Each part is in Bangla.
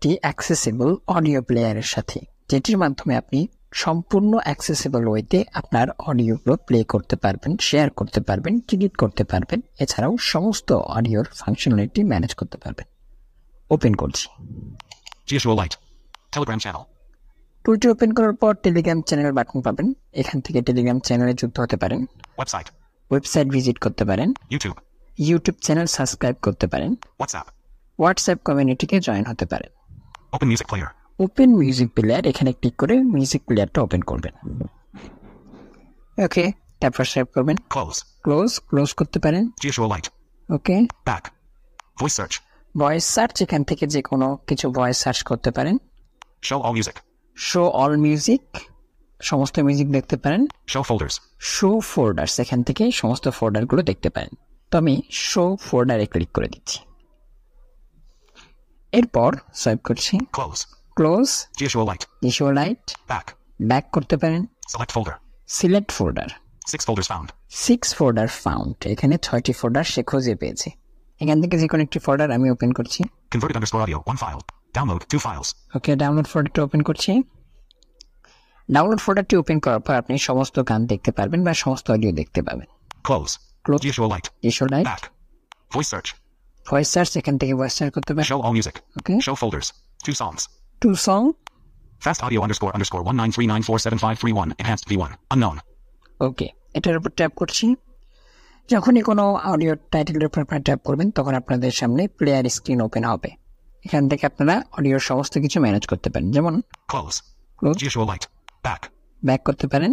একটি অ্যাক্সেসিবল অডিও প্লেয়ারের সাথে, যেটির মাধ্যমে আপনি সম্পূর্ণ অ্যাক্সেসিবল ওয়েতে আপনার অডিওগুলো প্লে করতে পারবেন, শেয়ার করতে পারবেন, ডিলিট করতে পারবেন, এছাড়াও সমস্ত অডিওর ফাংশনালিটি ম্যানেজ করতে পারবেন। ওপেন করছি। GSUALite Telegram channel. টুলটি ওপেন করার পর টেলিগ্রাম চ্যানেলের বাটন পাবেন। এখান থেকে টেলিগ্রাম চ্যানেলে যুক্ত হতে পারেন। ওয়েবসাইট ভিজিট করতে পারেন। ইউটিউব চ্যানেল সাবস্ক্রাইব করতে পারেন। হোয়াটসঅ্যাপ কমিউনিটিকে জয়েন হতে পারেন। Open music player. Open music player, এখানে ক্লিক করে মিউজিক প্লেয়ারটা ওপেন করবেন। ওকে, তারপর সেভ করবেন। ক্লোজ করতে পারেন। GSUALite. ওকে, Back. Voice search. Voice search, এখান থেকে যে কোনো কিছু ভয়েস সার্চ করতে পারেন। Show all music. Show all music, সমস্ত মিউজিক দেখতে পারেন। Show folders. শো ফোল্ডার্স, এখান থেকে সমস্ত ফোল্ডারগুলো দেখতে পারেন। তো আমি শো ফোল্ডারে ক্লিক করে দিচ্ছি। এরপর সোয়াইপ করছি। ক্লোজ। GSUALite। ব্যাক করতে পারেন। Select folder. 6 ফোল্ডার ফাউন্ড, এখানে 6টি ফোল্ডার সে খুঁজে পেয়েছে। এখান থেকে যে কোনো একটি ফোল্ডার আমি ওপেন করছি। Converted_audio 1 file. Download 2 files. ওকে, ডাউনলোড ফোল্ডারটি ওপেন করছি। ডাউনলোড ফোল্ডারটি ওপেন করার পর আপনি সমস্ত গান দেখতে পারবেন বা সমস্ত অডিও দেখতে পাবেন। Close. GSUALite. Back. Voice search. Voice search, এখান থেকে ভয়েস সার্চ করতে পারেন। Show all music. ওকে, Show folders. 2 songs. 2 song. Fast audio __1939475531 enhanced V1 unknown. ওকে, এটার উপর ট্যাপ করছি। যখনই কোনো অডিও টাইটেলের উপর আপনারা ট্যাপ করবেন তখন আপনাদের সামনে প্লেয়ার স্ক্রিন ওপেন হবে। এখান থেকে আপনারা অডিওর সমস্ত কিছু ম্যানেজ করতে পারেন, যেমন Close. GSUALite. ব্যাক করতে পারেন।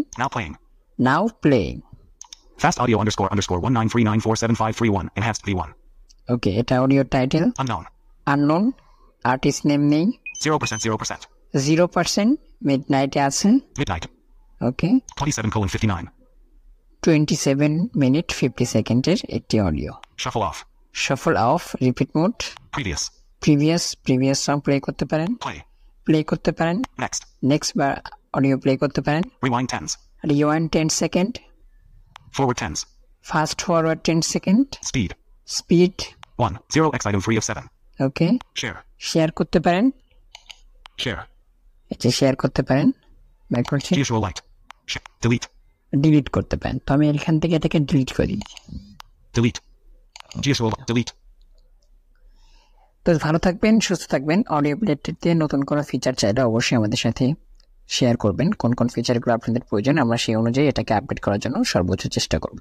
Now playing. Fast audio __1939475531 enhanced V1. Okay, এটা audio title. Unknown, artist name নেই। 0%, মিডনাইটে আছে। ওকে, 27 মিনিট 50 সেকেন্ডের একটি audio. Shuffle of, repeat mode. Previous song play করতে পারেন। নেক্সট বা অডিও প্লে করতে পারেন। Rewind 10 second. Fast forward 10 second. Speed 1 0x item 3 of 7. Okay, share করতে পারেন। শেয়ার করতে পারেন। ব্যাক করছি। GSUALite. ডিলিট করতে পারেন। তো আমি এখান থেকে এটাকে ডিলিট করে দিই। GSUALite. Delete. তো ভালো থাকবেন, সুস্থ থাকবেন। অডিও প্লেয়ারটিতে নতুন কোনো ফিচার চাইলে অবশ্যই আমাদের সাথে শেয়ার করবেন। কোন কোন ফিচারগুলো আপনাদের প্রয়োজন, আমরা সেই অনুযায়ী এটাকে আপডেট করার জন্য সর্বোচ্চ চেষ্টা করব।